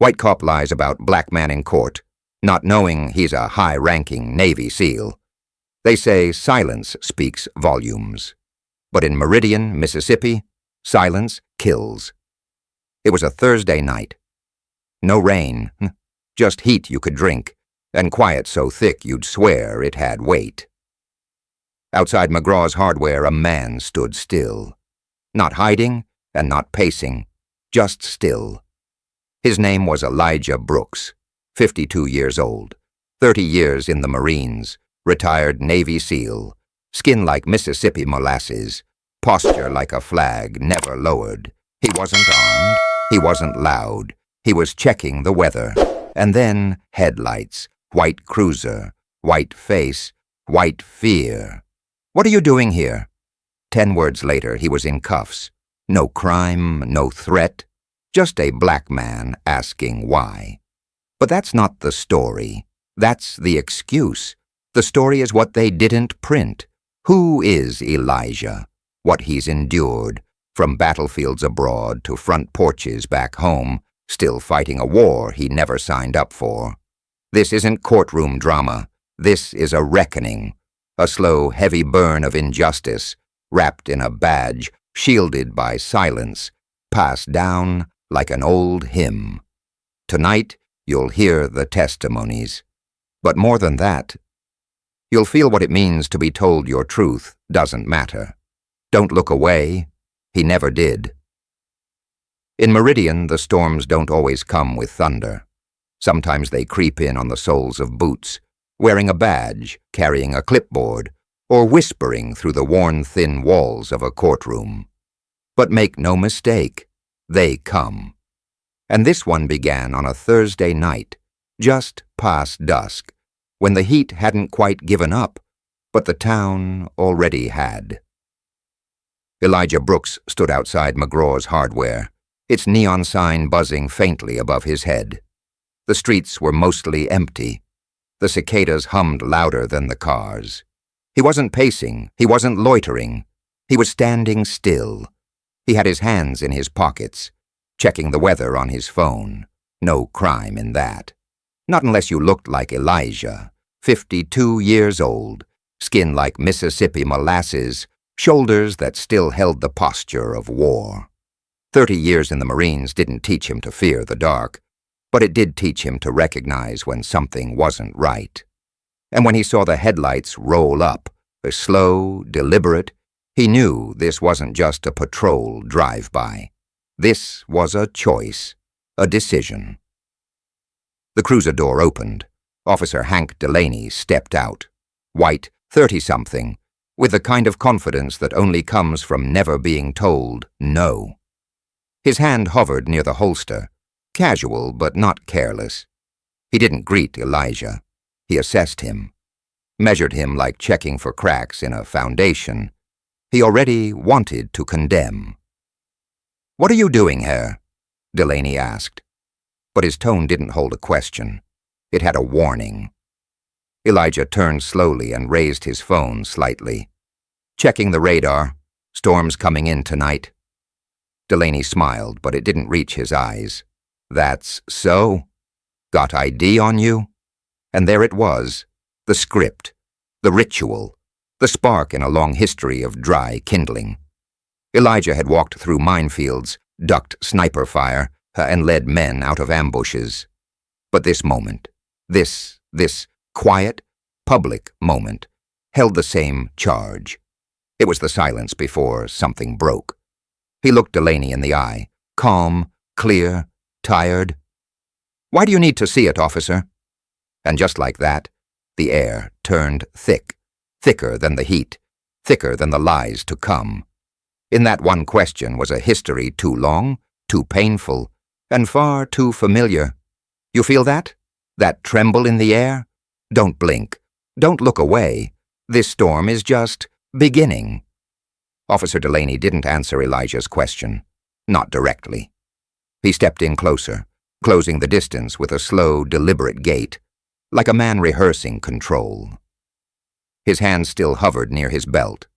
White cop lies about black man in court, not knowing he's a high-ranking Navy SEAL. They say silence speaks volumes. But in Meridian, Mississippi, silence kills. It was a Thursday night. No rain, just heat you could drink, and quiet so thick you'd swear it had weight. Outside McGraw's Hardware, a man stood still. Not hiding and not pacing, just still. His name was Elijah Brooks, 52 years old, 30 years in the Marines, retired Navy SEAL, skin like Mississippi molasses, posture like a flag never lowered. He wasn't armed, he wasn't loud, he was checking the weather. And then headlights, white cruiser, white face, white fear. "What are you doing here?" 10 words later, he was in cuffs. No crime, no threat, just a black man asking why. But that's not the story. That's the excuse. The story is what they didn't print. Who is Elijah? What he's endured, from battlefields abroad to front porches back home, still fighting a war he never signed up for. This isn't courtroom drama. This is a reckoning. A slow, heavy burn of injustice, wrapped in a badge, shielded by silence, passed down like an old hymn. Tonight, you'll hear the testimonies. But more than that, you'll feel what it means to be told your truth doesn't matter. Don't look away. He never did. In Meridian, the storms don't always come with thunder. Sometimes they creep in on the soles of boots, wearing a badge, carrying a clipboard, or whispering through the worn thin walls of a courtroom. But make no mistake, they come. And this one began on a Thursday night, just past dusk, when the heat hadn't quite given up, but the town already had. Elijah Brooks stood outside McGraw's Hardware, its neon sign buzzing faintly above his head. The streets were mostly empty. The cicadas hummed louder than the cars. He wasn't pacing, he wasn't loitering. He was standing still. He had his hands in his pockets, checking the weather on his phone. No crime in that. Not unless you looked like Elijah, 52 years old, skin like Mississippi molasses, shoulders that still held the posture of war. 30 years in the Marines didn't teach him to fear the dark, but it did teach him to recognize when something wasn't right. And when he saw the headlights roll up, slow, deliberate, he knew this wasn't just a patrol drive-by. This was a choice, a decision. The cruiser door opened. Officer Hank Delaney stepped out, white, 30-something, with the kind of confidence that only comes from never being told no. His hand hovered near the holster, casual but not careless. He didn't greet Elijah. He assessed him, measured him like checking for cracks in a foundation. He already wanted to condemn. "What are you doing here?" Delaney asked. But his tone didn't hold a question. It had a warning. Elijah turned slowly and raised his phone slightly. "Checking the radar. Storm's coming in tonight." Delaney smiled, but it didn't reach his eyes. "That's so? Got ID on you?" And there it was, the script, the ritual, the spark in a long history of dry kindling. Elijah had walked through minefields, ducked sniper fire, and led men out of ambushes. But this moment, this quiet, public moment, held the same charge. It was the silence before something broke. He looked Delaney in the eye, calm, clear, tired. "Why do you need to see it, officer?" And just like that, the air turned thick, thicker than the heat, thicker than the lies to come. In that one question was a history too long, too painful, and far too familiar. You feel that? That tremble in the air? Don't blink. Don't look away. This storm is just beginning. Officer Delaney didn't answer Elijah's question. Not directly. He stepped in closer, closing the distance with a slow, deliberate gait, like a man rehearsing control. His hand still hovered near his belt,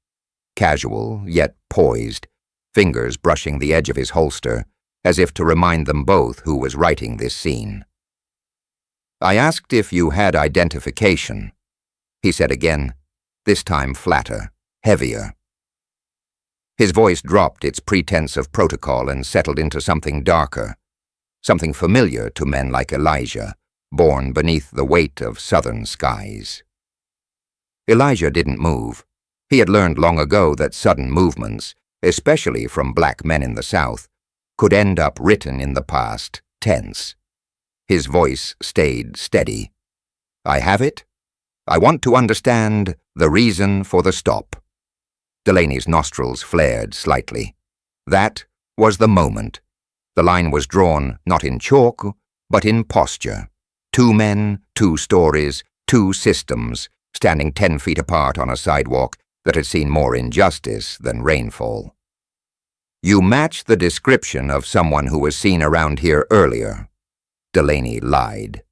casual yet poised, fingers brushing the edge of his holster, as if to remind them both who was writing this scene. "I asked if you had identification," he said again, this time flatter, heavier. His voice dropped its pretense of protocol and settled into something darker, something familiar to men like Elijah, born beneath the weight of southern skies. Elijah didn't move. He had learned long ago that sudden movements, especially from black men in the South, could end up written in the past tense. His voice stayed steady. "I have it. I want to understand the reason for the stop." Delaney's nostrils flared slightly. That was the moment. The line was drawn not in chalk, but in posture. 2 men, 2 stories, 2 systems, standing 10 feet apart on a sidewalk that had seen more injustice than rainfall. "You match the description of someone who was seen around here earlier," Delaney lied.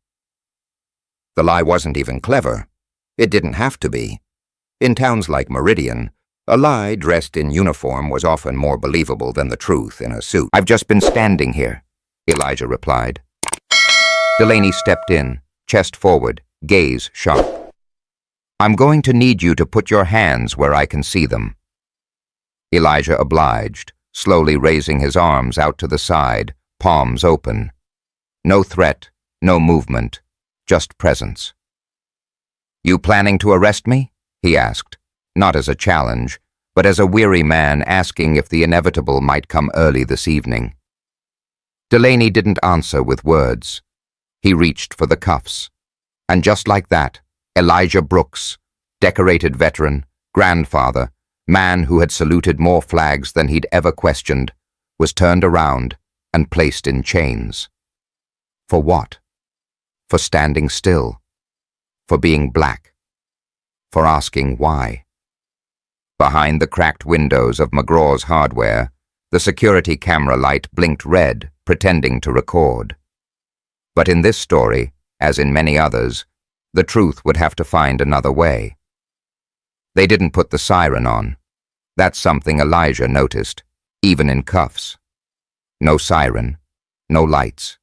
The lie wasn't even clever. It didn't have to be. In towns like Meridian, a lie dressed in uniform was often more believable than the truth in a suit. "I've just been standing here," Elijah replied. Delaney stepped in, chest forward, gaze sharp. "I'm going to need you to put your hands where I can see them." Elijah obliged, slowly raising his arms out to the side, palms open. No threat, no movement, just presence. "You planning to arrest me?" he asked, not as a challenge, but as a weary man asking if the inevitable might come early this evening. Delaney didn't answer with words. He reached for the cuffs, and just like that, Elijah Brooks, decorated veteran, grandfather, man who had saluted more flags than he'd ever questioned, was turned around and placed in chains. For what? For standing still. For being black. For asking why. Behind the cracked windows of McGraw's Hardware, the security camera light blinked red, pretending to record. But in this story, as in many others, the truth would have to find another way. They didn't put the siren on. That's something Elijah noticed, even in cuffs. No siren, no lights.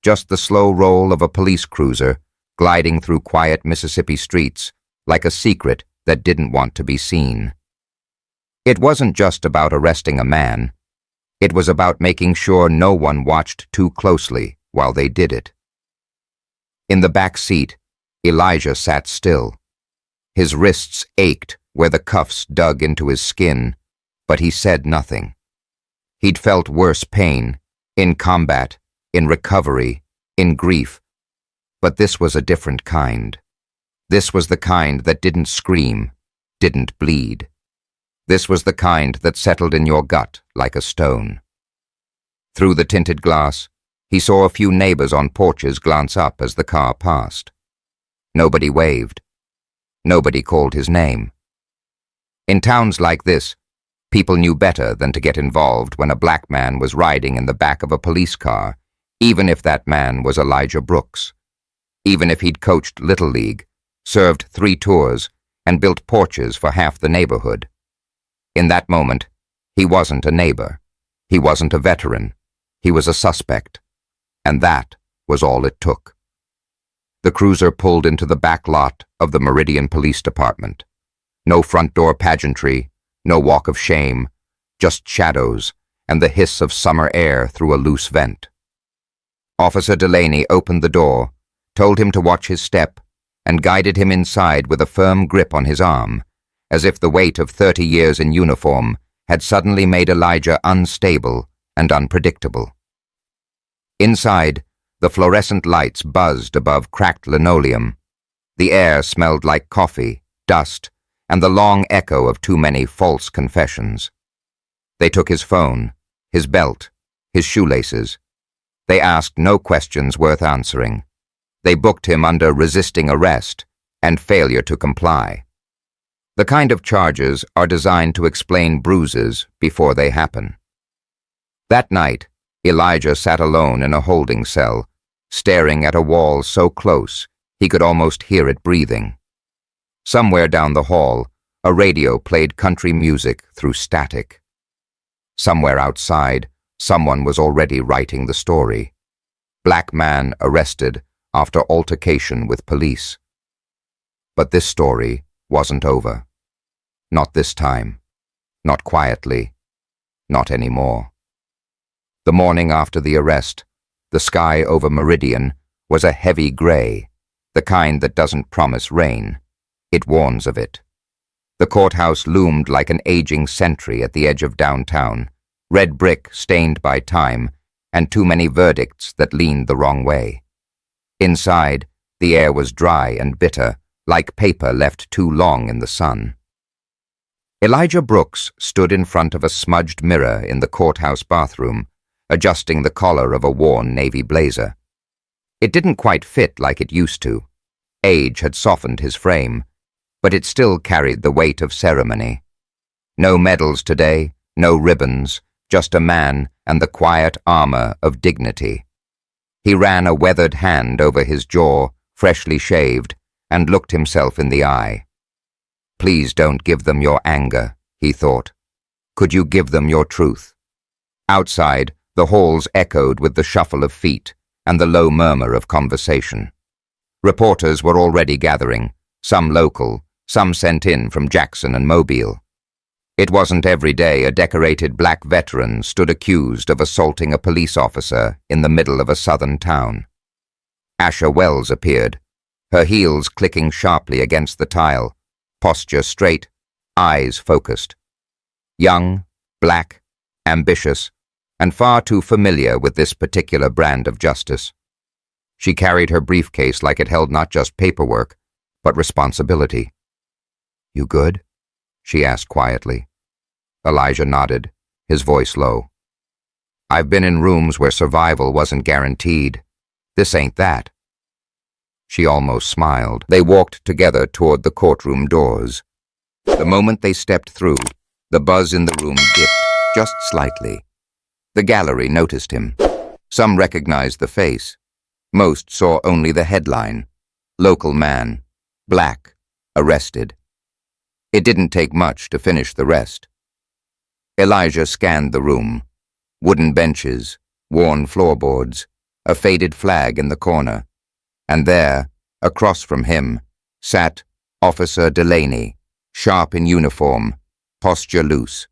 Just the slow roll of a police cruiser gliding through quiet Mississippi streets like a secret that didn't want to be seen. It wasn't just about arresting a man. It was about making sure no one watched too closely while they did it. In the back seat, Elijah sat still. His wrists ached where the cuffs dug into his skin, but he said nothing. He'd felt worse pain, in combat, in recovery, in grief, but this was a different kind. This was the kind that didn't scream, didn't bleed. This was the kind that settled in your gut like a stone. Through the tinted glass, he saw a few neighbors on porches glance up as the car passed. Nobody waved. Nobody called his name. In towns like this, people knew better than to get involved when a black man was riding in the back of a police car, even if that man was Elijah Brooks. Even if he'd coached Little League, served 3 tours, and built porches for half the neighborhood. In that moment, he wasn't a neighbor. He wasn't a veteran. He was a suspect. And that was all it took. The cruiser pulled into the back lot of the Meridian Police Department. No front door pageantry, no walk of shame, just shadows and the hiss of summer air through a loose vent. Officer Delaney opened the door, told him to watch his step, and guided him inside with a firm grip on his arm, as if the weight of 30 years in uniform had suddenly made Elijah unstable and unpredictable. Inside, the fluorescent lights buzzed above cracked linoleum. The air smelled like coffee, dust, and the long echo of too many false confessions. They took his phone, his belt, his shoelaces. They asked no questions worth answering. They booked him under resisting arrest and failure to comply. The kind of charges are designed to explain bruises before they happen. That night, Elijah sat alone in a holding cell, staring at a wall so close he could almost hear it breathing. Somewhere down the hall, a radio played country music through static. Somewhere outside, Someone was already writing the story. Black man arrested after altercation with police. But this story wasn't over. Not this time. Not quietly. Not anymore. The morning after the arrest, the sky over Meridian was a heavy gray, the kind that doesn't promise rain. It warns of it. The courthouse loomed like an aging sentry at the edge of downtown, red brick stained by time, and too many verdicts that leaned the wrong way. Inside, the air was dry and bitter, like paper left too long in the sun. Elijah Brooks stood in front of a smudged mirror in the courthouse bathroom, adjusting the collar of a worn navy blazer. It didn't quite fit like it used to. Age had softened his frame, but it still carried the weight of ceremony. No medals today, no ribbons, just a man and the quiet armor of dignity. He ran a weathered hand over his jaw, freshly shaved, and looked himself in the eye. Please don't give them your anger, he thought. Could you give them your truth? Outside, the halls echoed with the shuffle of feet and the low murmur of conversation. Reporters were already gathering, some local, some sent in from Jackson and Mobile. It wasn't every day a decorated black veteran stood accused of assaulting a police officer in the middle of a southern town. Asha Wells appeared, her heels clicking sharply against the tile, posture straight, eyes focused. Young, black, ambitious, and far too familiar with this particular brand of justice. She carried her briefcase like it held not just paperwork, but responsibility. "You good?" she asked quietly. Elijah nodded, his voice low. "I've been in rooms where survival wasn't guaranteed. This ain't that." She almost smiled. They walked together toward the courtroom doors. The moment they stepped through, the buzz in the room dipped, just slightly. The gallery noticed him. Some recognized the face. Most saw only the headline. Local man, black, arrested. It didn't take much to finish the rest. Elijah scanned the room. Wooden benches, worn floorboards, a faded flag in the corner. And there, across from him, sat Officer Delaney, sharp in uniform, posture loose,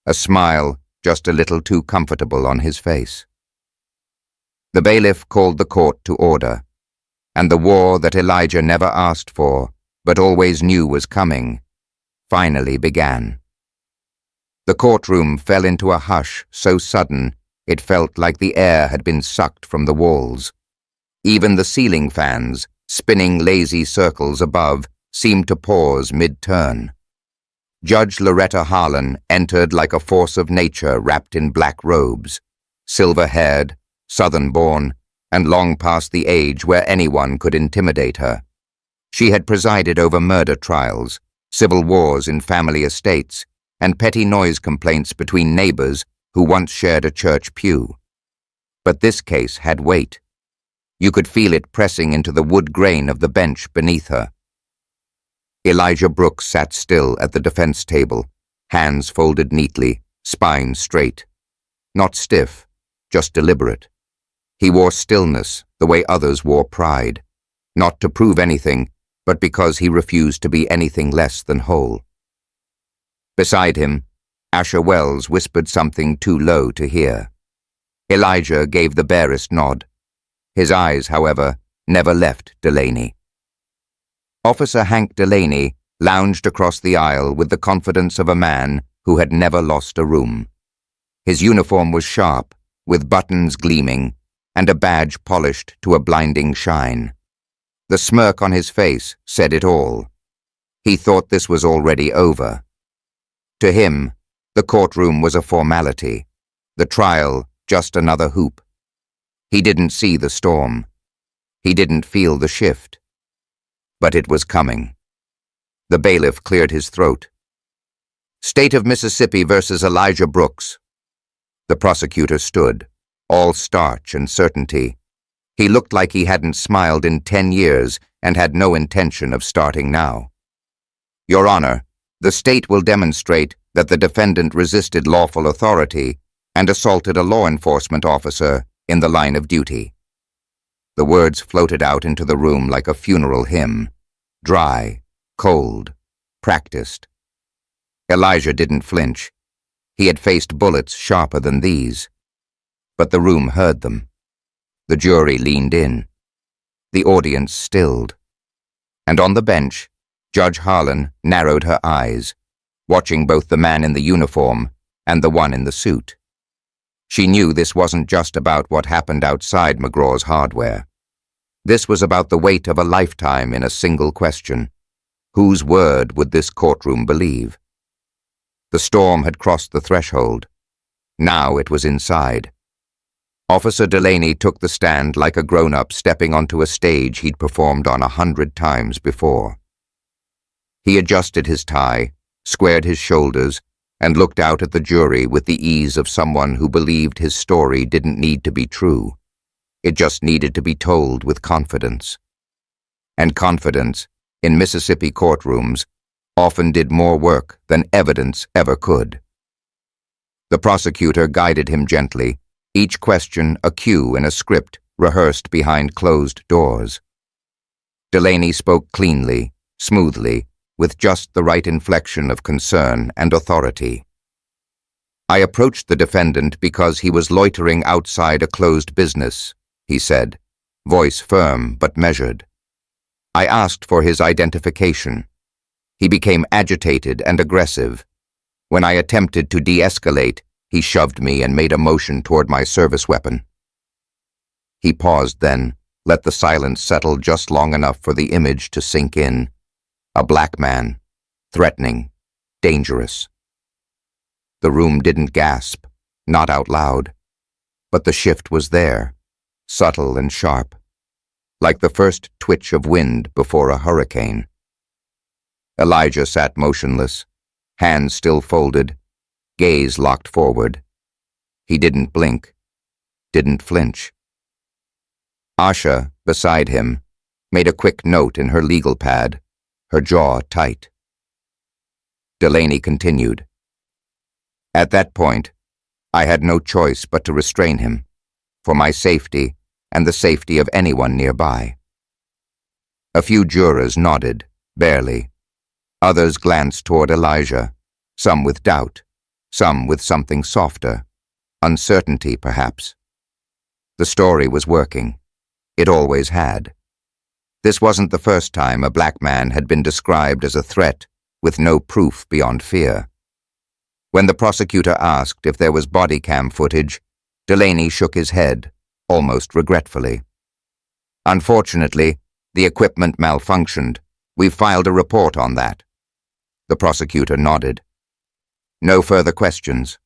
a smile just a little too comfortable on his face. The bailiff called the court to order, and the war that Elijah never asked for, but always knew was coming, finally began. The courtroom fell into a hush so sudden it felt like the air had been sucked from the walls. Even the ceiling fans, spinning lazy circles above, seemed to pause mid-turn. Judge Loretta Harlan entered like a force of nature wrapped in black robes, silver-haired, southern-born, and long past the age where anyone could intimidate her. She had presided over murder trials, civil wars in family estates, and petty noise complaints between neighbors who once shared a church pew. But this case had weight. You could feel it pressing into the wood grain of the bench beneath her. Elijah Brooks sat still at the defense table, hands folded neatly, spine straight. Not stiff, just deliberate. He wore stillness the way others wore pride, not to prove anything, but because he refused to be anything less than whole. Beside him, Asha Wells whispered something too low to hear. Elijah gave the barest nod. His eyes, however, never left Delaney. Officer Hank Delaney lounged across the aisle with the confidence of a man who had never lost a room. His uniform was sharp, with buttons gleaming, and a badge polished to a blinding shine. The smirk on his face said it all. He thought this was already over. To him, the courtroom was a formality, the trial just another hoop. He didn't see the storm. He didn't feel the shift. But it was coming. The bailiff cleared his throat. State of Mississippi versus Elijah Brooks. The prosecutor stood, all starch and certainty. He looked like he hadn't smiled in 10 years and had no intention of starting now. Your Honor, the state will demonstrate that the defendant resisted lawful authority and assaulted a law enforcement officer in the line of duty. The words floated out into the room like a funeral hymn, dry, cold, practiced. Elijah didn't flinch. He had faced bullets sharper than these. But the room heard them. The jury leaned in. The audience stilled. And on the bench, Judge Harlan narrowed her eyes, watching both the man in the uniform and the one in the suit. She knew this wasn't just about what happened outside McGraw's hardware. This was about the weight of a lifetime in a single question. Whose word would this courtroom believe? The storm had crossed the threshold. Now it was inside. Officer Delaney took the stand like a grown-up stepping onto a stage he'd performed on 100 times before. He adjusted his tie, squared his shoulders, and looked out at the jury with the ease of someone who believed his story didn't need to be true. It just needed to be told with confidence. And confidence, in Mississippi courtrooms, often did more work than evidence ever could. The prosecutor guided him gently, each question a cue in a script rehearsed behind closed doors. Delaney spoke cleanly, smoothly, with just the right inflection of concern and authority. I approached the defendant because he was loitering outside a closed business, he said, voice firm but measured. I asked for his identification. He became agitated and aggressive. When I attempted to de-escalate, he shoved me and made a motion toward my service weapon. He paused then, let the silence settle just long enough for the image to sink in. A black man, threatening, dangerous. The room didn't gasp, not out loud, but the shift was there, subtle and sharp, like the first twitch of wind before a hurricane. Elijah sat motionless, hands still folded, gaze locked forward. He didn't blink, didn't flinch. Asha, beside him, made a quick note in her legal pad, her jaw tight. Delaney continued. At that point, I had no choice but to restrain him, for my safety and the safety of anyone nearby. A few jurors nodded, barely. Others glanced toward Elijah, some with doubt, some with something softer, uncertainty perhaps. The story was working. It always had. This wasn't the first time a black man had been described as a threat with no proof beyond fear. When the prosecutor asked if there was body cam footage, Delaney shook his head, almost regretfully. Unfortunately, the equipment malfunctioned. We've filed a report on that. The prosecutor nodded. No further questions.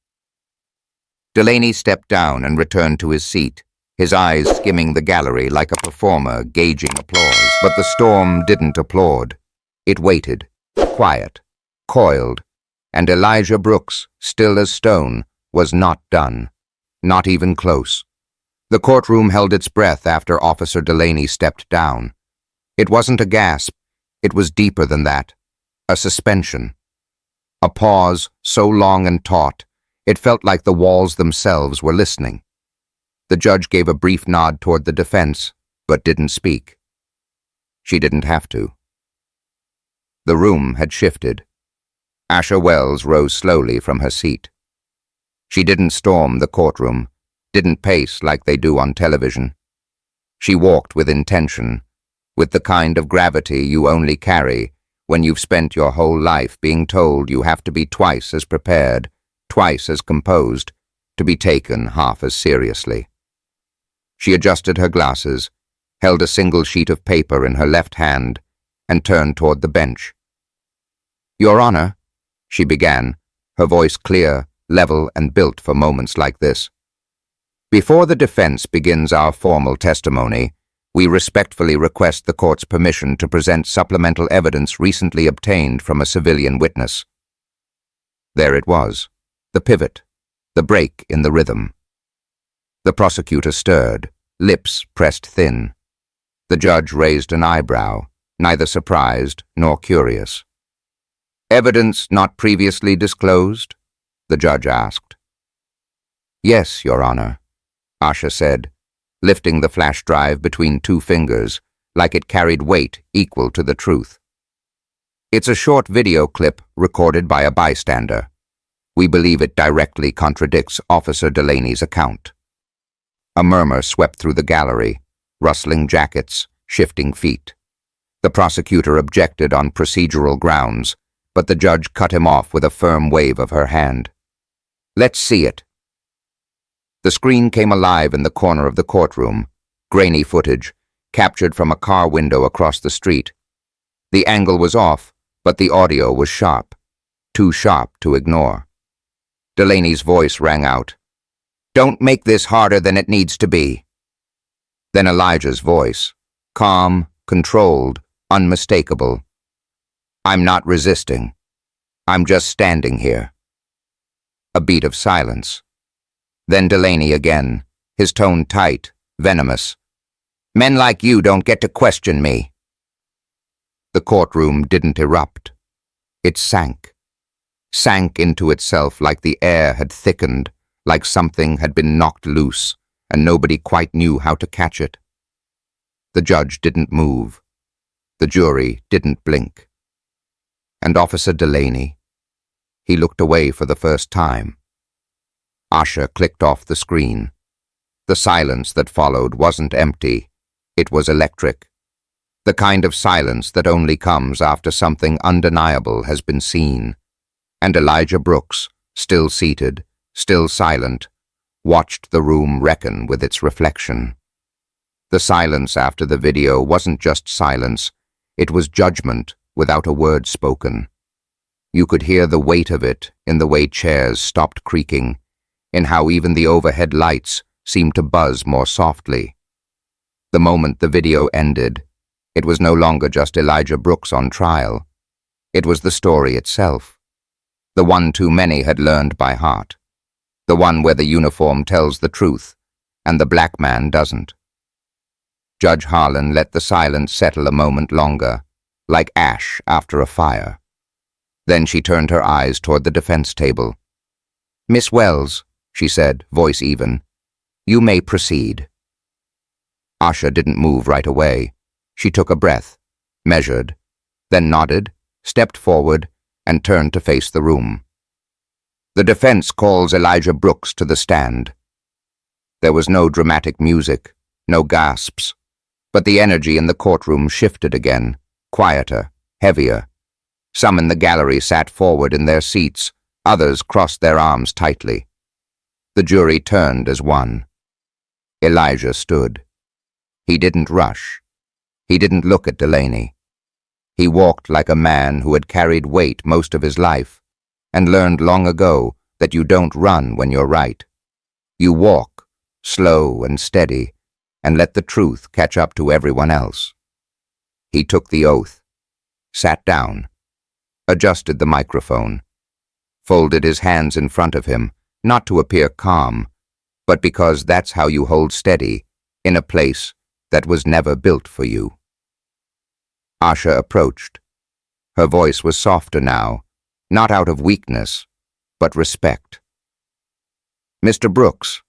Delaney stepped down and returned to his seat, his eyes skimming the gallery like a performer gauging applause. But the storm didn't applaud. It waited, quiet, coiled, and Elijah Brooks, still as stone, was not done, not even close. The courtroom held its breath after Officer Delaney stepped down. It wasn't a gasp, it was deeper than that, a suspension. A pause so long and taut, it felt like the walls themselves were listening. The judge gave a brief nod toward the defense, but didn't speak. She didn't have to. The room had shifted. Asha Wells rose slowly from her seat. She didn't storm the courtroom, didn't pace like they do on television. She walked with intention, with the kind of gravity you only carry when you've spent your whole life being told you have to be twice as prepared, twice as composed, to be taken half as seriously. She adjusted her glasses, held a single sheet of paper in her left hand, and turned toward the bench. Your Honor, she began, her voice clear, level, and built for moments like this. Before the defense begins our formal testimony, we respectfully request the court's permission to present supplemental evidence recently obtained from a civilian witness. There it was, the pivot, the break in the rhythm. The prosecutor stirred, lips pressed thin. The judge raised an eyebrow, neither surprised nor curious. Evidence not previously disclosed? The judge asked. Yes, Your Honor, Asha said, lifting the flash drive between two fingers, like it carried weight equal to the truth. It's a short video clip recorded by a bystander. We believe it directly contradicts Officer Delaney's account. A murmur swept through the gallery, rustling jackets, shifting feet. The prosecutor objected on procedural grounds, but the judge cut him off with a firm wave of her hand. Let's see it. The screen came alive in the corner of the courtroom, grainy footage, captured from a car window across the street. The angle was off, but the audio was sharp, too sharp to ignore. Delaney's voice rang out. Don't make this harder than it needs to be. Then Elijah's voice, calm, controlled, unmistakable. I'm not resisting. I'm just standing here. A beat of silence. Then Delaney again, his tone tight, venomous. Men like you don't get to question me. The courtroom didn't erupt. It sank into itself like the air had thickened, like something had been knocked loose, and nobody quite knew how to catch it. The judge didn't move. The jury didn't blink. And Officer Delaney, he looked away for the first time. Asha clicked off the screen. The silence that followed wasn't empty. It was electric. The kind of silence that only comes after something undeniable has been seen. And Elijah Brooks, still seated, still silent, watched the room reckon with its reflection. The silence after the video wasn't just silence, it was judgment without a word spoken. You could hear the weight of it in the way chairs stopped creaking, in how even the overhead lights seemed to buzz more softly. The moment the video ended, it was no longer just Elijah Brooks on trial. It was the story itself. The one too many had learned by heart. The one where the uniform tells the truth, and the black man doesn't. Judge Harlan let the silence settle a moment longer, like ash after a fire. Then she turned her eyes toward the defense table. Miss Wells, she said, voice even, you may proceed. Asha didn't move right away. She took a breath, measured, then nodded, stepped forward, and turned to face the room. The defense calls Elijah Brooks to the stand. There was no dramatic music, no gasps, but the energy in the courtroom shifted again, quieter, heavier. Some in the gallery sat forward in their seats, others crossed their arms tightly. The jury turned as one. Elijah stood. He didn't rush. He didn't look at Delaney. He walked like a man who had carried weight most of his life and learned long ago that you don't run when you're right. You walk, slow and steady, and let the truth catch up to everyone else. He took the oath, sat down, adjusted the microphone, folded his hands in front of him, not to appear calm, but because that's how you hold steady in a place that was never built for you. Asha approached. Her voice was softer now, not out of weakness, but respect. Mr. Brooks,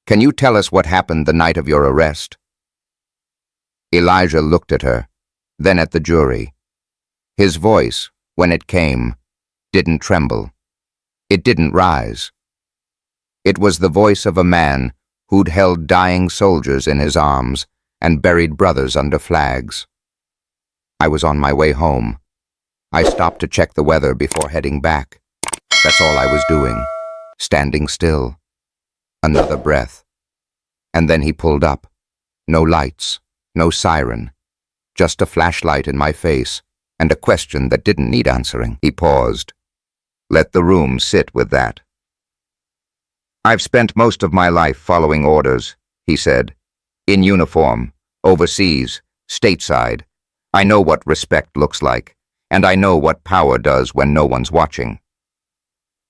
can you tell us what happened the night of your arrest? Elijah looked at her, then at the jury. His voice, when it came, didn't tremble. It didn't rise. It was the voice of a man who'd held dying soldiers in his arms and buried brothers under flags. I was on my way home. I stopped to check the weather before heading back. That's all I was doing, standing still. Another breath. And then he pulled up. No lights, no siren, just a flashlight in my face and a question that didn't need answering. He paused. Let the room sit with that. I've spent most of my life following orders, he said. In uniform, overseas, stateside. I know what respect looks like, and I know what power does when no one's watching.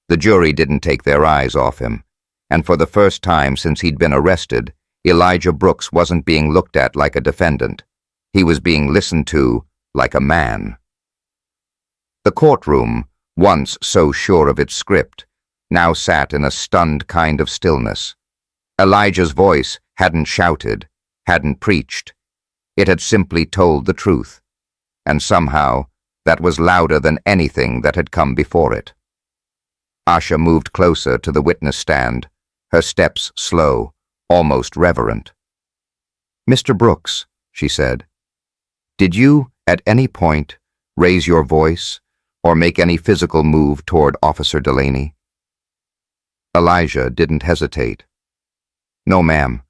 The jury didn't take their eyes off him, and for the first time since he'd been arrested, Elijah Brooks wasn't being looked at like a defendant. He was being listened to like a man. The courtroom, once so sure of its script, now sat in a stunned kind of stillness. Elijah's voice hadn't shouted, hadn't preached. It had simply told the truth, and somehow that was louder than anything that had come before it. Asha moved closer to the witness stand, her steps slow, almost reverent. "Mr. Brooks," she said, "did you, at any point, raise your voice or make any physical move toward Officer Delaney?" Elijah didn't hesitate. "No, ma'am.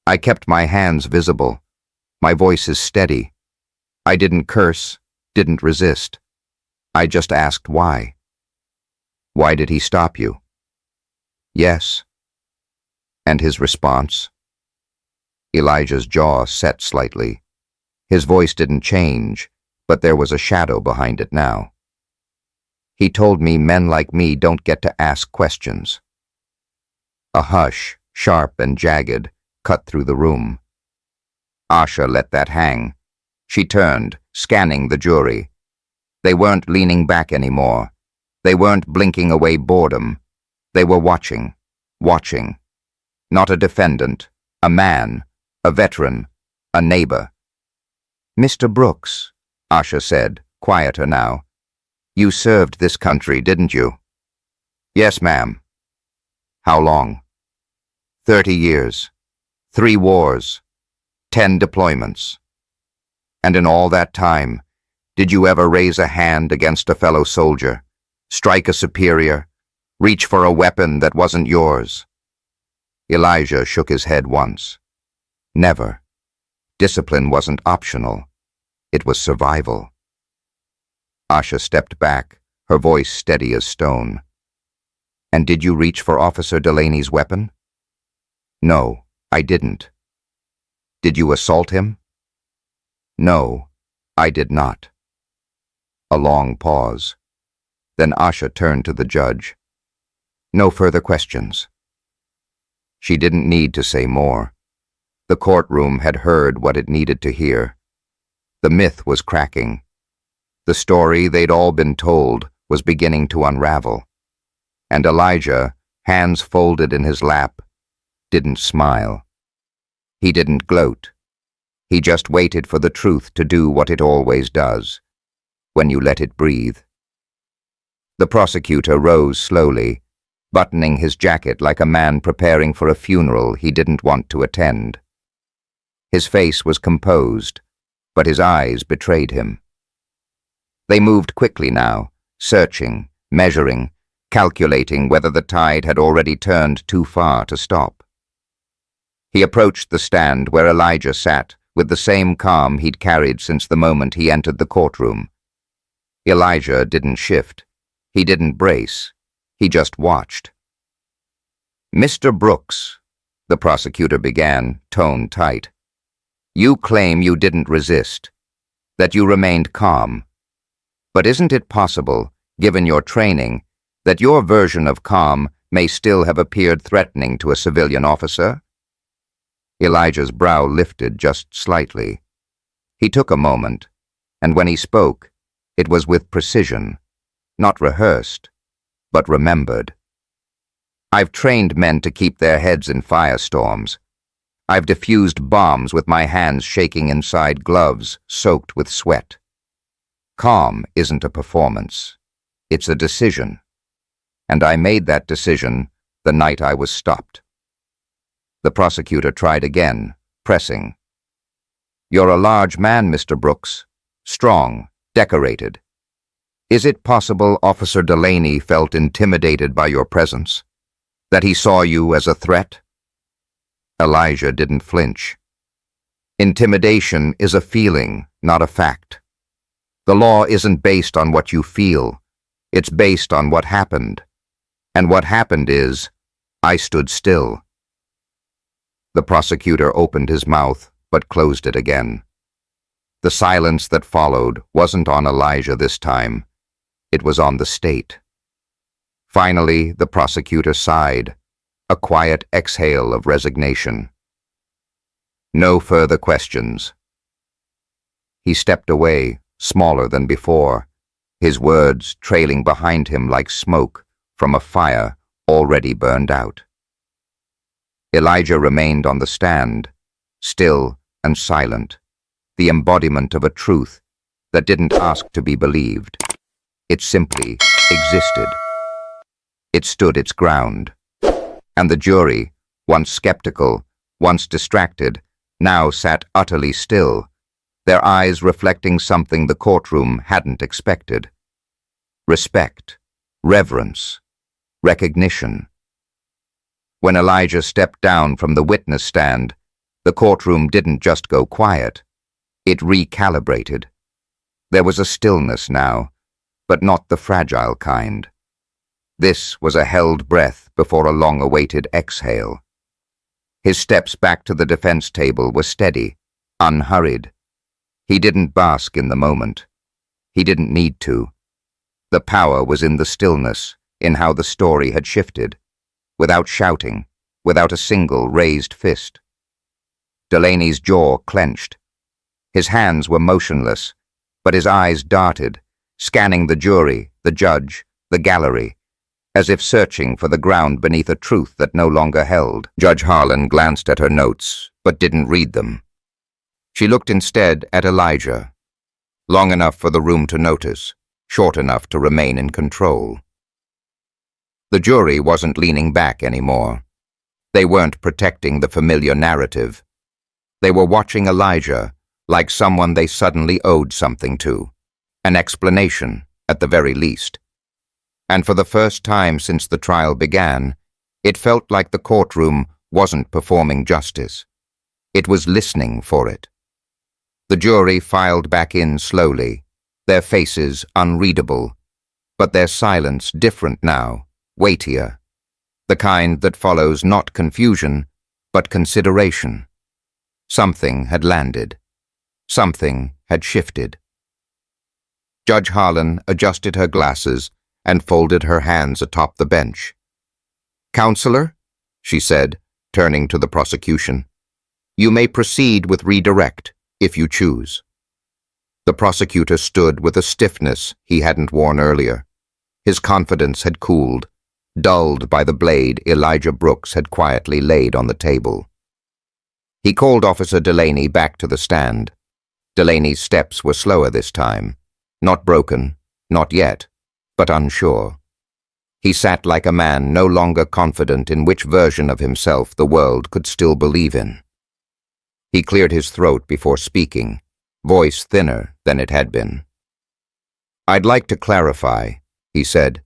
I kept my hands visible. My voice is steady. I didn't curse, didn't resist. I just asked why." "Why did he stop you?" "Yes." "And his response?" Elijah's jaw set slightly. His voice didn't change, but there was a shadow behind it now. "He told me men like me don't get to ask questions." A hush, sharp and jagged, cut through the room. Asha let that hang. She turned, scanning the jury. They weren't leaning back anymore. They weren't blinking away boredom. They were watching. Not a defendant, a man, a veteran, a neighbor. "Mr. Brooks," Asha said, quieter now, "you served this country, didn't you?" "Yes, ma'am." "How long?" 30 years, 3 wars, 10 deployments. "And in all that time, did you ever raise a hand against a fellow soldier, strike a superior, reach for a weapon that wasn't yours?" Elijah shook his head once. "Never. Discipline wasn't optional. It was survival." Asha stepped back, her voice steady as stone. "And did you reach for Officer Delaney's weapon?" "No, I didn't." "Did you assault him?" "No, I did not." A long pause. Then Asha turned to the judge. "No further questions." She didn't need to say more. The courtroom had heard what it needed to hear. The myth was cracking. The story they'd all been told was beginning to unravel. And Elijah, hands folded in his lap, didn't smile. He didn't gloat. He just waited for the truth to do what it always does, when you let it breathe. The prosecutor rose slowly, buttoning his jacket like a man preparing for a funeral he didn't want to attend. His face was composed, but his eyes betrayed him. They moved quickly now, searching, measuring, calculating whether the tide had already turned too far to stop. He approached the stand where Elijah sat with the same calm he'd carried since the moment he entered the courtroom. Elijah didn't shift. He didn't brace. He just watched. "Mr. Brooks," the prosecutor began, tone tight, "you claim you didn't resist, that you remained calm. But isn't it possible, given your training, that your version of calm may still have appeared threatening to a civilian officer?" Elijah's brow lifted just slightly. He took a moment, and when he spoke, it was with precision, not rehearsed, but remembered. "I've trained men to keep their heads in firestorms. I've diffused bombs with my hands shaking inside gloves soaked with sweat. Calm isn't a performance. It's a decision. And I made that decision the night I was stopped." The prosecutor tried again, pressing. "You're a large man, Mr. Brooks. Strong, decorated. Is it possible Officer Delaney felt intimidated by your presence? That he saw you as a threat?" Elijah didn't flinch. "Intimidation is a feeling, not a fact. The law isn't based on what you feel. It's based on what happened. And what happened is, I stood still." The prosecutor opened his mouth, but closed it again. The silence that followed wasn't on Elijah this time. It was on the state. Finally, the prosecutor sighed, a quiet exhale of resignation. "No further questions." He stepped away, smaller than before, his words trailing behind him like smoke from a fire already burned out. Elijah remained on the stand, still and silent, the embodiment of a truth that didn't ask to be believed. It simply existed. It stood its ground. And the jury, once skeptical, once distracted, now sat utterly still, their eyes reflecting something the courtroom hadn't expected. Respect, reverence, recognition. When Elijah stepped down from the witness stand, the courtroom didn't just go quiet. It recalibrated. There was a stillness now, but not the fragile kind. This was a held breath before a long-awaited exhale. His steps back to the defense table were steady, unhurried. He didn't bask in the moment. He didn't need to. The power was in the stillness, in how the story had shifted, without shouting, without a single raised fist. Delaney's jaw clenched. His hands were motionless, but his eyes darted, scanning the jury, the judge, the gallery, as if searching for the ground beneath a truth that no longer held. Judge Harlan glanced at her notes, but didn't read them. She looked instead at Elijah, long enough for the room to notice, short enough to remain in control. The jury wasn't leaning back anymore. They weren't protecting the familiar narrative. They were watching Elijah like someone they suddenly owed something to, an explanation, at the very least. And for the first time since the trial began, it felt like the courtroom wasn't performing justice. It was listening for it. The jury filed back in slowly, their faces unreadable, but their silence different now, weightier, the kind that follows not confusion, but consideration. Something had landed. Something had shifted. Judge Harlan adjusted her glasses and folded her hands atop the bench. "Counselor," she said, turning to the prosecution, "you may proceed with redirect, if you choose." The prosecutor stood with a stiffness he hadn't worn earlier. His confidence had cooled, dulled by the blade Elijah Brooks had quietly laid on the table. He called Officer Delaney back to the stand. Delaney's steps were slower this time, not broken, not yet, but unsure. He sat like a man no longer confident in which version of himself the world could still believe in. He cleared his throat before speaking, voice thinner than it had been. "I'd like to clarify," he said.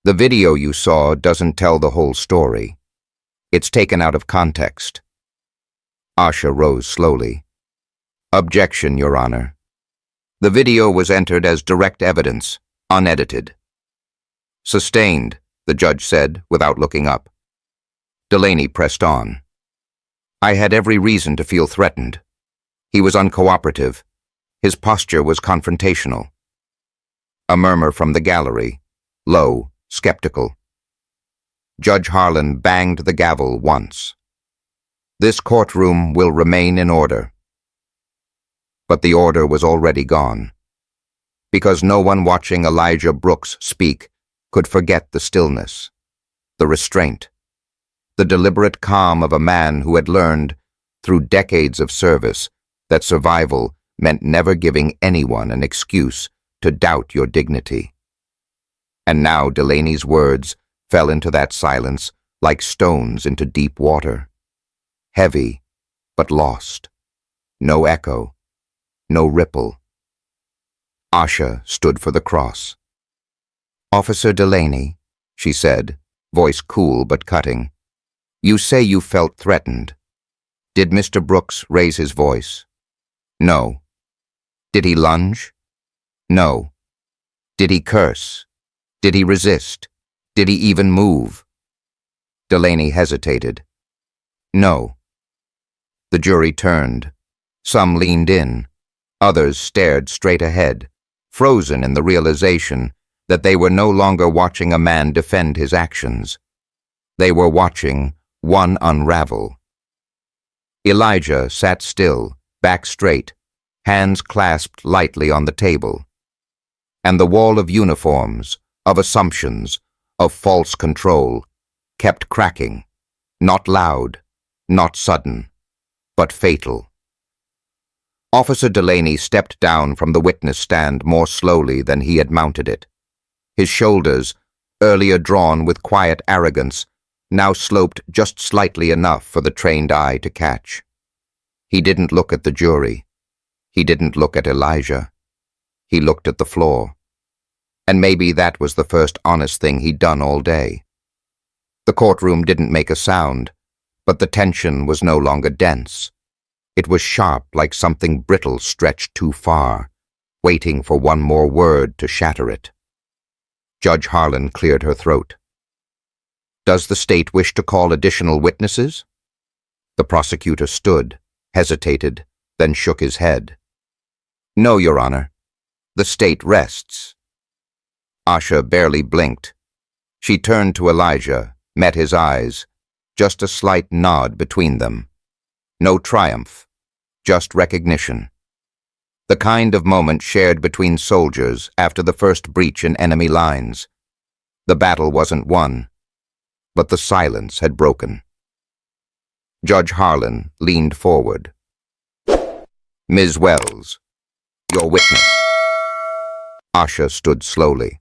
"The video you saw doesn't tell the whole story. It's taken out of context." Asha rose slowly. "Objection, Your Honor. The video was entered as direct evidence, unedited." "Sustained," the judge said without looking up. Delaney pressed on. "I had every reason to feel threatened. He was uncooperative. His posture was confrontational." A murmur from the gallery, low, skeptical. Judge Harlan banged the gavel once. "This courtroom will remain in order." But the order was already gone, because no one watching Elijah Brooks speak could forget the stillness, the restraint, the deliberate calm of a man who had learned, through decades of service, that survival meant never giving anyone an excuse to doubt your dignity. And now Delaney's words fell into that silence like stones into deep water. Heavy, but lost. No echo. No ripple. Asha stood for the cross. "Officer Delaney," she said, voice cool but cutting, "you say you felt threatened. Did Mr. Brooks raise his voice?" "No." "Did he lunge?" "No." "Did he curse? Did he resist? Did he even move?" Delaney hesitated. "No." The jury turned. Some leaned in. Others stared straight ahead, frozen in the realization that they were no longer watching a man defend his actions. They were watching one unravel. Elijah sat still, back straight, hands clasped lightly on the table. And the wall of uniforms, of assumptions, of false control, kept cracking, not loud, not sudden, but fatal. Officer Delaney stepped down from the witness stand more slowly than he had mounted it. His shoulders, earlier drawn with quiet arrogance, now sloped just slightly enough for the trained eye to catch. He didn't look at the jury. He didn't look at Elijah. He looked at the floor. And maybe that was the first honest thing he'd done all day. The courtroom didn't make a sound, but the tension was no longer dense. It was sharp like something brittle stretched too far, waiting for one more word to shatter it. Judge Harlan cleared her throat. "Does the state wish to call additional witnesses?" The prosecutor stood, hesitated, then shook his head. "No, Your Honor. The state rests." Asha barely blinked. She turned to Elijah, met his eyes, just a slight nod between them. No triumph, just recognition. The kind of moment shared between soldiers after the first breach in enemy lines. The battle wasn't won, but the silence had broken. Judge Harlan leaned forward. "Ms. Wells, your witness." Asha stood slowly.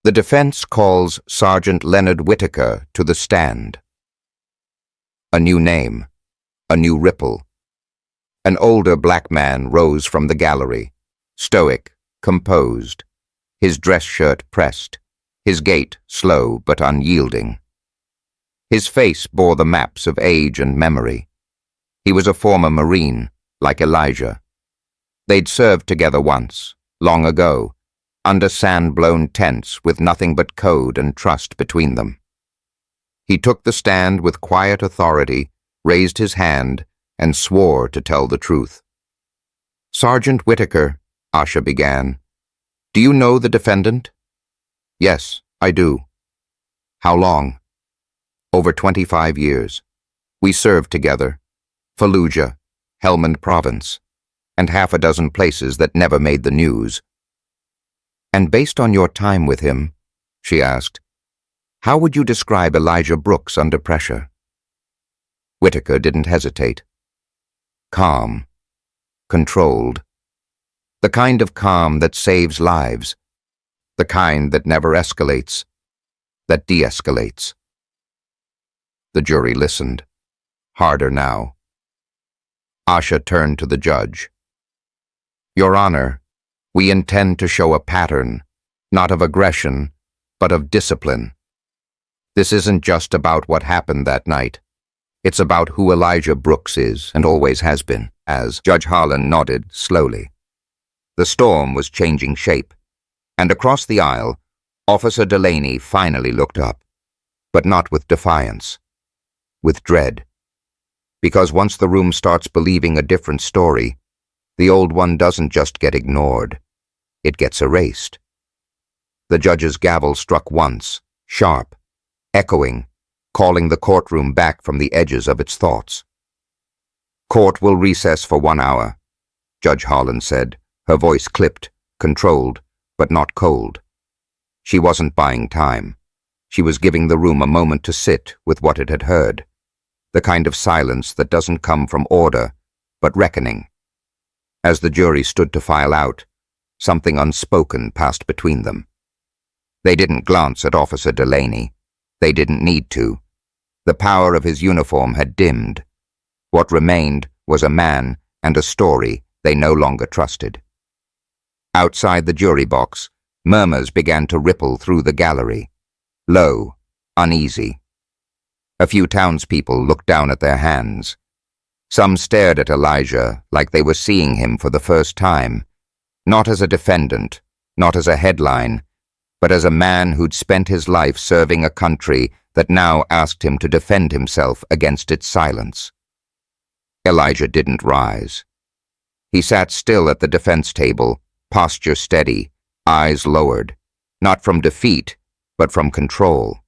"The defense calls Sergeant Leonard Whitaker to the stand." A new name, a new ripple. An older black man rose from the gallery, stoic, composed, his dress shirt pressed, his gait slow but unyielding. His face bore the maps of age and memory. He was a former Marine, like Elijah. They'd served together once, long ago, under sand-blown tents with nothing but code and trust between them. He took the stand with quiet authority, raised his hand, and swore to tell the truth. "Sergeant Whitaker," Asha began, "do you know the defendant?" "Yes, I do." "How long?" "Over 25 years. We served together. Fallujah, Helmand Province, and half a dozen places that never made the news." "And based on your time with him," she asked, "how would you describe Elijah Brooks under pressure?" Whitaker didn't hesitate. Calm. Controlled. The kind of calm that saves lives. The kind that never escalates. That de-escalates. The jury listened. Harder now. Asha turned to the judge. "Your Honor, we intend to show a pattern, not of aggression, but of discipline. This isn't just about what happened that night. It's about who Elijah Brooks is and always has been," as Judge Harlan nodded slowly. The storm was changing shape, and across the aisle, Officer Delaney finally looked up, but not with defiance, with dread. Because once the room starts believing a different story, the old one doesn't just get ignored, it gets erased. The judge's gavel struck once, sharp, echoing, calling the courtroom back from the edges of its thoughts. "Court will recess for 1 hour," Judge Harlan said, her voice clipped, controlled, but not cold. She wasn't buying time. She was giving the room a moment to sit with what it had heard, the kind of silence that doesn't come from order, but reckoning. As the jury stood to file out, something unspoken passed between them. They didn't glance at Officer Delaney. They didn't need to. The power of his uniform had dimmed. What remained was a man and a story they no longer trusted. Outside the jury box, murmurs began to ripple through the gallery. Low, uneasy. A few townspeople looked down at their hands. Some stared at Elijah like they were seeing him for the first time, not as a defendant, not as a headline, but as a man who'd spent his life serving a country that now asked him to defend himself against its silence. Elijah didn't rise. He sat still at the defense table, posture steady, eyes lowered, not from defeat, but from control.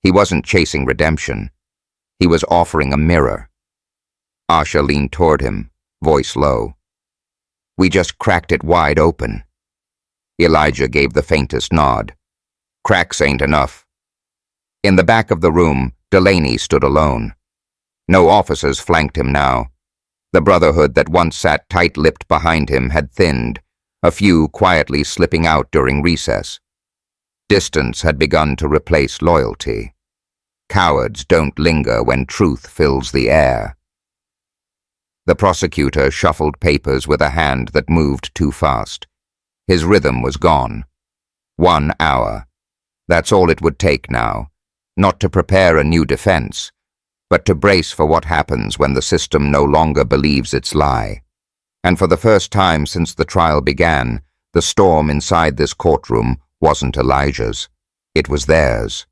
He wasn't chasing redemption. He was offering a mirror. Asha leaned toward him, voice low. "We just cracked it wide open." Elijah gave the faintest nod. "Cracks ain't enough." In the back of the room, Delaney stood alone. No officers flanked him now. The brotherhood that once sat tight-lipped behind him had thinned, a few quietly slipping out during recess. Distance had begun to replace loyalty. Cowards don't linger when truth fills the air. The prosecutor shuffled papers with a hand that moved too fast. His rhythm was gone. 1 hour. That's all it would take now, not to prepare a new defense, but to brace for what happens when the system no longer believes its lie. And for the first time since the trial began, the storm inside this courtroom wasn't Elijah's. It was theirs.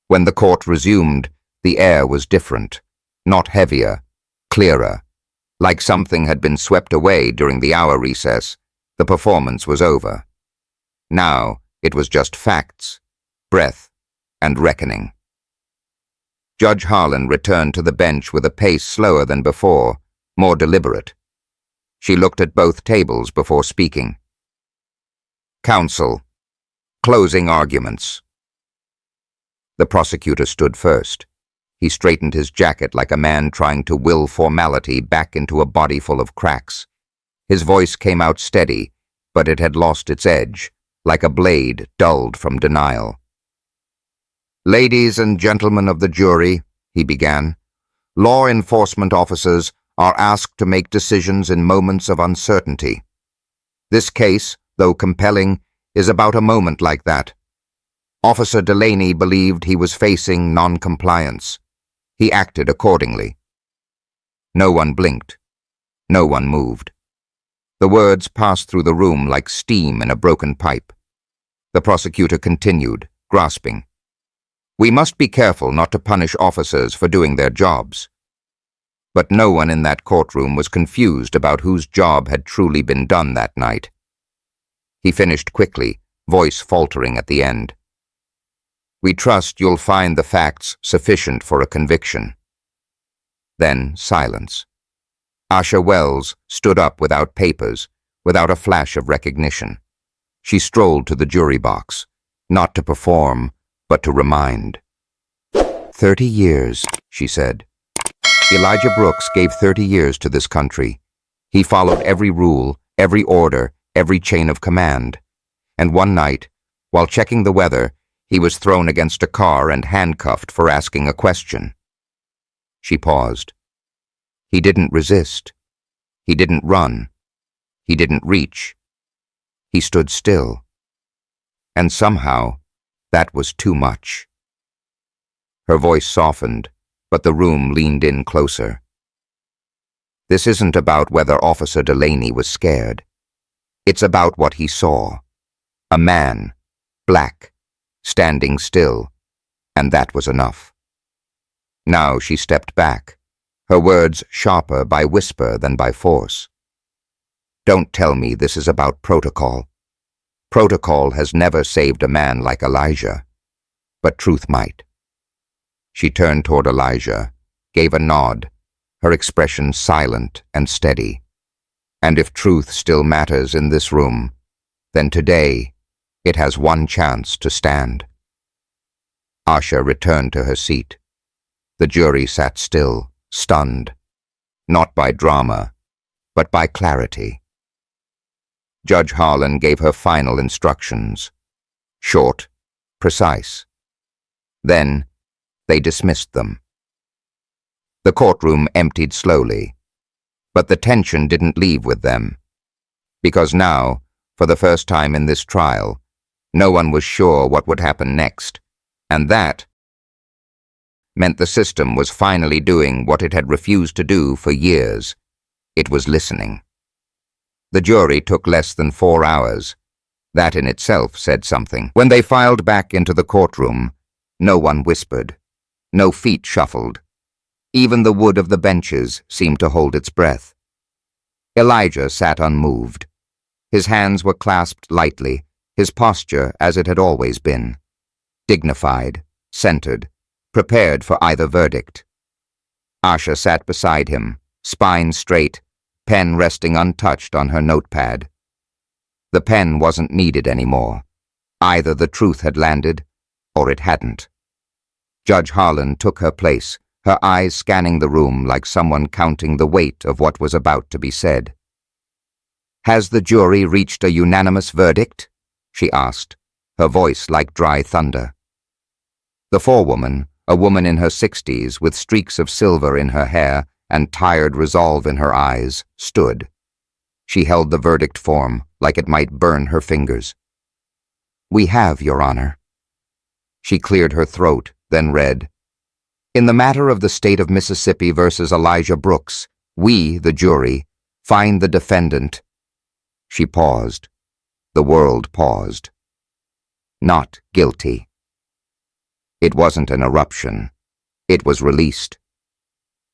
When the court resumed, the air was different, not heavier, clearer. Like something had been swept away during the hour recess, the performance was over. Now it was just facts, breath, and reckoning. Judge Harlan returned to the bench with a pace slower than before, more deliberate. She looked at both tables before speaking. Counsel. Closing arguments. The prosecutor stood first. He straightened his jacket like a man trying to will formality back into a body full of cracks. His voice came out steady, but it had lost its edge, like a blade dulled from denial. Ladies and gentlemen of the jury, he began, law enforcement officers are asked to make decisions in moments of uncertainty. This case, though compelling, is about a moment like that. Officer Delaney believed he was facing non-compliance. He acted accordingly. No one blinked. No one moved. The words passed through the room like steam in a broken pipe. The prosecutor continued, grasping. We must be careful not to punish officers for doing their jobs. But no one in that courtroom was confused about whose job had truly been done that night. He finished quickly, voice faltering at the end. We trust you'll find the facts sufficient for a conviction. Then silence. Asha Wells stood up without papers, without a flash of recognition. She strolled to the jury box, not to perform, but to remind. 30 years, she said. Elijah Brooks gave 30 years to this country. He followed every rule, every order, every chain of command. And one night, while checking the weather, he was thrown against a car and handcuffed for asking a question. She paused. He didn't resist. He didn't run. He didn't reach. He stood still. And somehow, that was too much. Her voice softened, but the room leaned in closer. This isn't about whether Officer Delaney was scared. It's about what he saw. A man, black, standing still, and that was enough. Now she stepped back, her words sharper by whisper than by force. Don't tell me this is about protocol. Protocol has never saved a man like Elijah, but truth might. She turned toward Elijah, gave a nod, her expression silent and steady. And if truth still matters in this room, then today it has one chance to stand. Asha returned to her seat. The jury sat still, stunned, not by drama, but by clarity. Judge Harlan gave her final instructions, short, precise. Then they dismissed them. The courtroom emptied slowly, but the tension didn't leave with them, because now, for the first time in this trial, no one was sure what would happen next, and that meant the system was finally doing what it had refused to do for years. It was listening. The jury took less than 4 hours. That in itself said something. When they filed back into the courtroom, no one whispered. No feet shuffled. Even the wood of the benches seemed to hold its breath. Elijah sat unmoved. His hands were clasped lightly, his posture as it had always been. Dignified, centered, prepared for either verdict. Asha sat beside him, spine straight, pen resting untouched on her notepad. The pen wasn't needed anymore. Either the truth had landed, or it hadn't. Judge Harlan took her place, her eyes scanning the room like someone counting the weight of what was about to be said. "Has the jury reached a unanimous verdict?" she asked, her voice like dry thunder. The forewoman, a woman in her 60s with streaks of silver in her hair and tired resolve in her eyes, stood. She held the verdict form like it might burn her fingers. "We have, Your Honor." She cleared her throat, then read, "In the matter of the state of Mississippi versus Elijah Brooks, we, the jury, find the defendant—" She paused. The world paused. "Not guilty." It wasn't an eruption. It was released.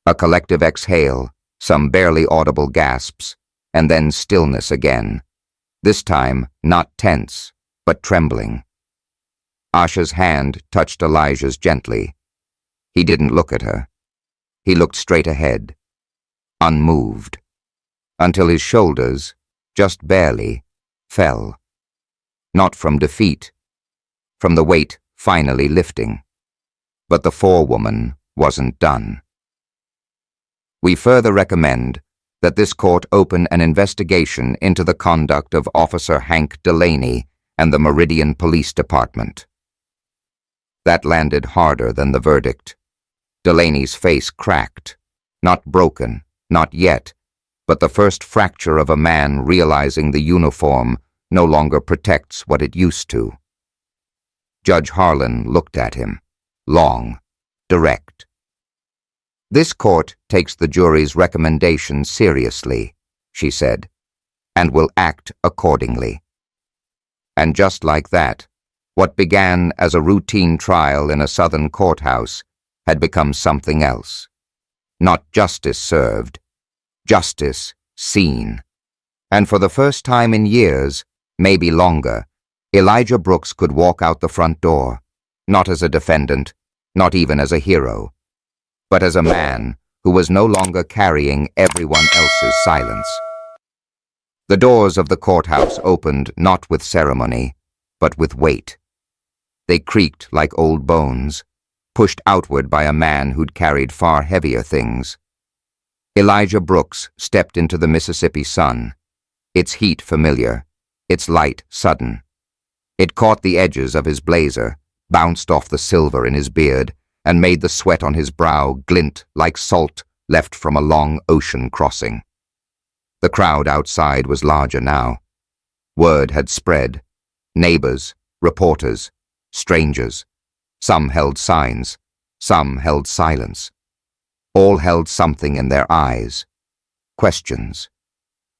A collective exhale, some barely audible gasps, and then stillness again. This time, not tense, but trembling. Asha's hand touched Elijah's gently. He didn't look at her. He looked straight ahead, unmoved, until his shoulders, just barely, fell. Not from defeat, from the weight finally lifting. But the forewoman wasn't done. We further recommend that this court open an investigation into the conduct of Officer Hank Delaney and the Meridian Police Department. That landed harder than the verdict. Delaney's face cracked. Not broken, not yet, but the first fracture of a man realizing the uniform no longer protects what it used to. Judge Harlan looked at him, long, direct. "This court takes the jury's recommendation seriously," she said, "and will act accordingly." And just like that, what began as a routine trial in a southern courthouse had become something else. Not justice served, justice seen. And for the first time in years, maybe longer, Elijah Brooks could walk out the front door, not as a defendant, not even as a hero, but as a man who was no longer carrying everyone else's silence. The doors of the courthouse opened not with ceremony, but with weight. They creaked like old bones, pushed outward by a man who'd carried far heavier things. Elijah Brooks stepped into the Mississippi sun, its heat familiar, its light sudden. It caught the edges of his blazer, bounced off the silver in his beard, and made the sweat on his brow glint like salt left from a long ocean crossing. The crowd outside was larger now. Word had spread. Neighbors, reporters, strangers. Some held signs, some held silence. All held something in their eyes. Questions.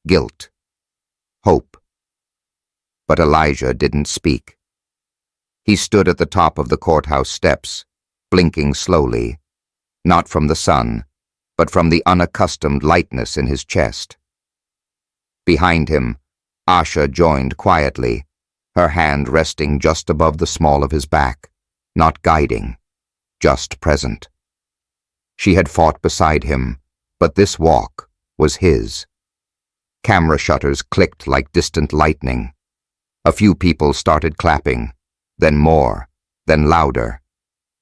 Guilt. Hope. But Elijah didn't speak. He stood at the top of the courthouse steps, blinking slowly, not from the sun, but from the unaccustomed lightness in his chest. Behind him, Asha joined quietly, her hand resting just above the small of his back, not guiding, just present. She had fought beside him, but this walk was his. Camera shutters clicked like distant lightning. A few people started clapping, then more, then louder.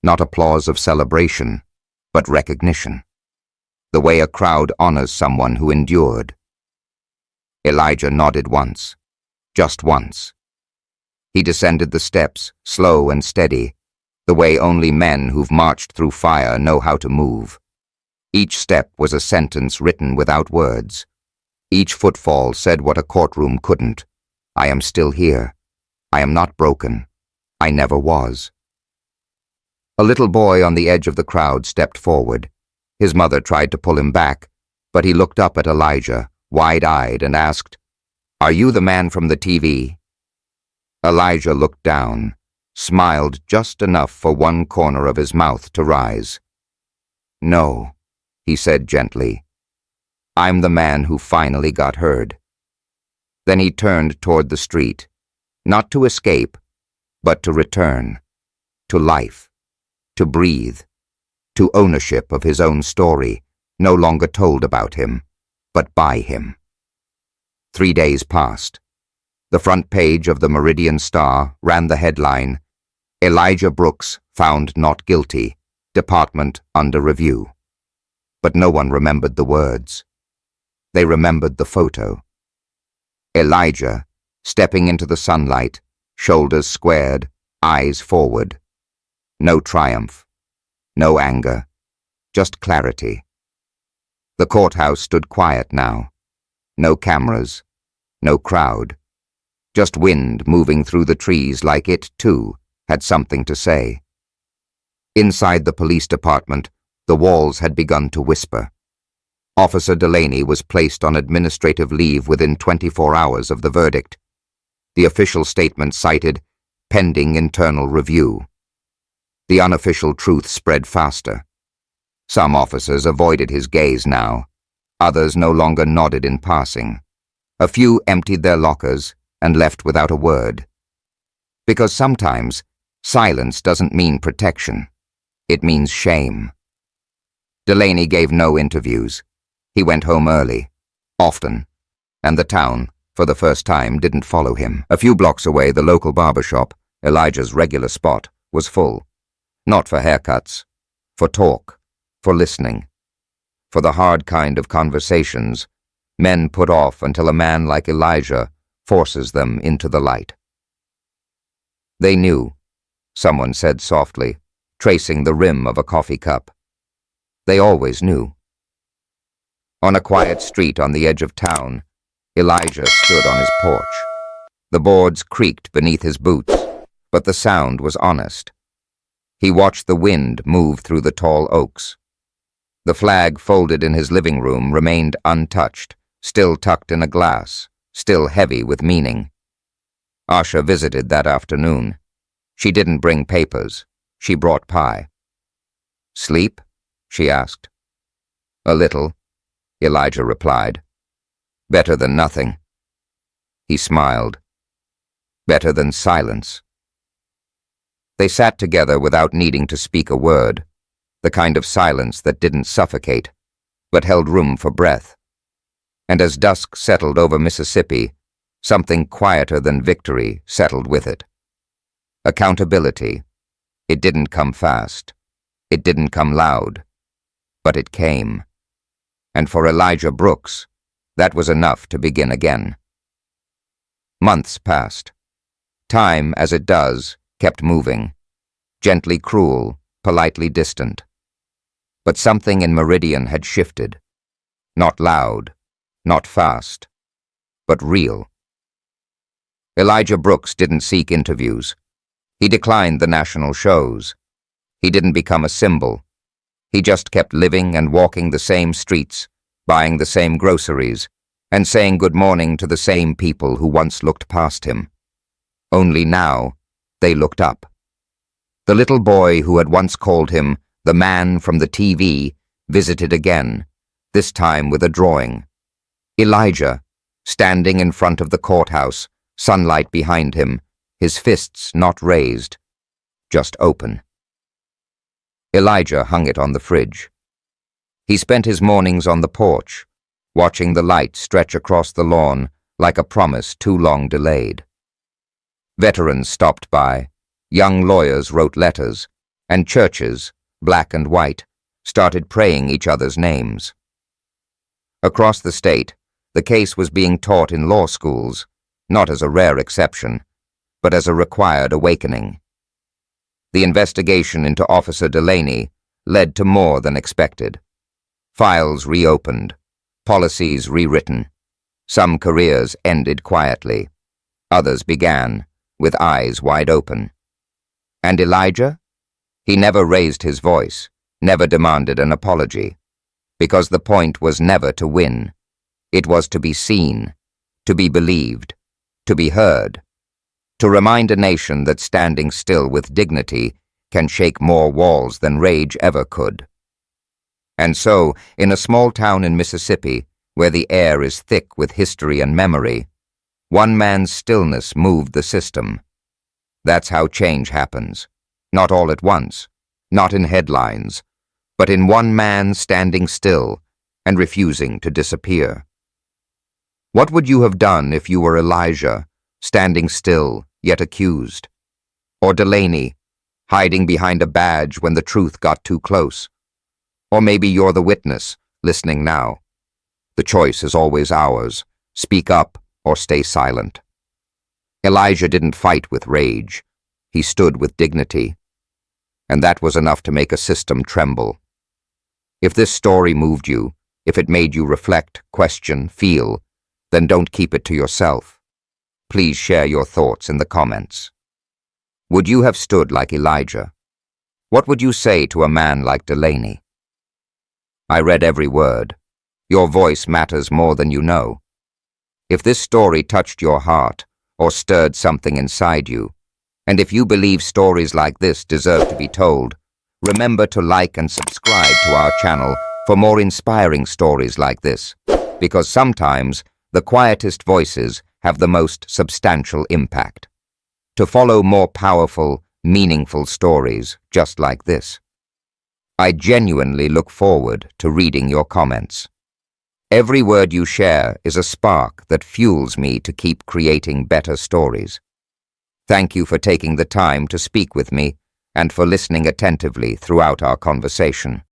Not applause of celebration, but recognition. The way a crowd honors someone who endured. Elijah nodded once, just once. He descended the steps, slow and steady, the way only men who've marched through fire know how to move. Each step was a sentence written without words. Each footfall said what a courtroom couldn't. I am still here. I am not broken. I never was. A little boy on the edge of the crowd stepped forward. His mother tried to pull him back, but he looked up at Elijah, wide-eyed, and asked, "Are you the man from the TV?" Elijah looked down, smiled just enough for one corner of his mouth to rise. "No," he said gently. "I'm the man who finally got heard." Then he turned toward the street, not to escape, but to return, to life, to breathe, to ownership of his own story, no longer told about him, but by him. 3 days passed. The front page of the Meridian Star ran the headline, Elijah Brooks found not guilty, department under review. But no one remembered the words. They remembered the photo. Elijah, stepping into the sunlight, shoulders squared, eyes forward. No triumph, no anger, just clarity. The courthouse stood quiet now. No cameras, no crowd. Just wind moving through the trees like it, too, had something to say. Inside the police department, the walls had begun to whisper. Officer Delaney was placed on administrative leave within 24 hours of the verdict. The official statement cited, pending internal review. The unofficial truth spread faster. Some officers avoided his gaze now. Others no longer nodded in passing. A few emptied their lockers and left without a word. Because sometimes, silence doesn't mean protection. It means shame. Delaney gave no interviews. He went home early, often, and the town, for the first time, didn't follow him. A few blocks away, the local barber shop, Elijah's regular spot, was full. Not for haircuts, for talk, for listening, for the hard kind of conversations men put off until a man like Elijah forces them into the light. They knew, someone said softly, tracing the rim of a coffee cup. They always knew. On a quiet street on the edge of town, Elijah stood on his porch. The boards creaked beneath his boots, but the sound was honest. He watched the wind move through the tall oaks. The flag folded in his living room remained untouched, still tucked in a glass, still heavy with meaning. Asha visited that afternoon. She didn't bring papers. She brought pie. "Sleep?" she asked. "A little," Elijah replied. "Better than nothing." He smiled. Better than silence. They sat together without needing to speak a word, the kind of silence that didn't suffocate, but held room for breath. And as dusk settled over Mississippi, something quieter than victory settled with it. Accountability. It didn't come fast. It didn't come loud. But it came. And for Elijah Brooks, that was enough to begin again. Months passed. Time, as it does, kept moving, gently cruel, politely distant. But something in Meridian had shifted. Not loud, not fast, but real. Elijah Brooks didn't seek interviews. He declined the national shows. He didn't become a symbol. He just kept living and walking the same streets, buying the same groceries, and saying good morning to the same people who once looked past him. Only now, they looked up. The little boy who had once called him the man from the TV visited again, this time with a drawing. Elijah, standing in front of the courthouse, sunlight behind him, his fists not raised, just open. Elijah hung it on the fridge. He spent his mornings on the porch, watching the light stretch across the lawn like a promise too long delayed. Veterans stopped by, young lawyers wrote letters, and churches, black and white, started praying each other's names. Across the state, the case was being taught in law schools, not as a rare exception, but as a required awakening. The investigation into Officer Delaney led to more than expected. Files reopened, policies rewritten. Some careers ended quietly. Others began, with eyes wide open. And Elijah? He never raised his voice, never demanded an apology, because the point was never to win. It was to be seen, to be believed, to be heard, to remind a nation that standing still with dignity can shake more walls than rage ever could. And so, in a small town in Mississippi, where the air is thick with history and memory, one man's stillness moved the system. That's how change happens. Not all at once, not in headlines, but in one man standing still and refusing to disappear. What would you have done if you were Elijah, standing still, yet accused? Or Delaney, hiding behind a badge when the truth got too close. Or maybe you're the witness, listening now. The choice is always ours. Speak up or stay silent. Elijah didn't fight with rage. He stood with dignity. And that was enough to make a system tremble. If this story moved you, if it made you reflect, question, feel, then don't keep it to yourself. Please share your thoughts in the comments. Would you have stood like Elijah? What would you say to a man like Delaney? I read every word. Your voice matters more than you know. If this story touched your heart or stirred something inside you, and if you believe stories like this deserve to be told, remember to like and subscribe to our channel for more inspiring stories like this, because sometimes the quietest voices have the most substantial impact. To follow more powerful, meaningful stories just like this, I genuinely look forward to reading your comments. Every word you share is a spark that fuels me to keep creating better stories. Thank you for taking the time to speak with me and for listening attentively throughout our conversation.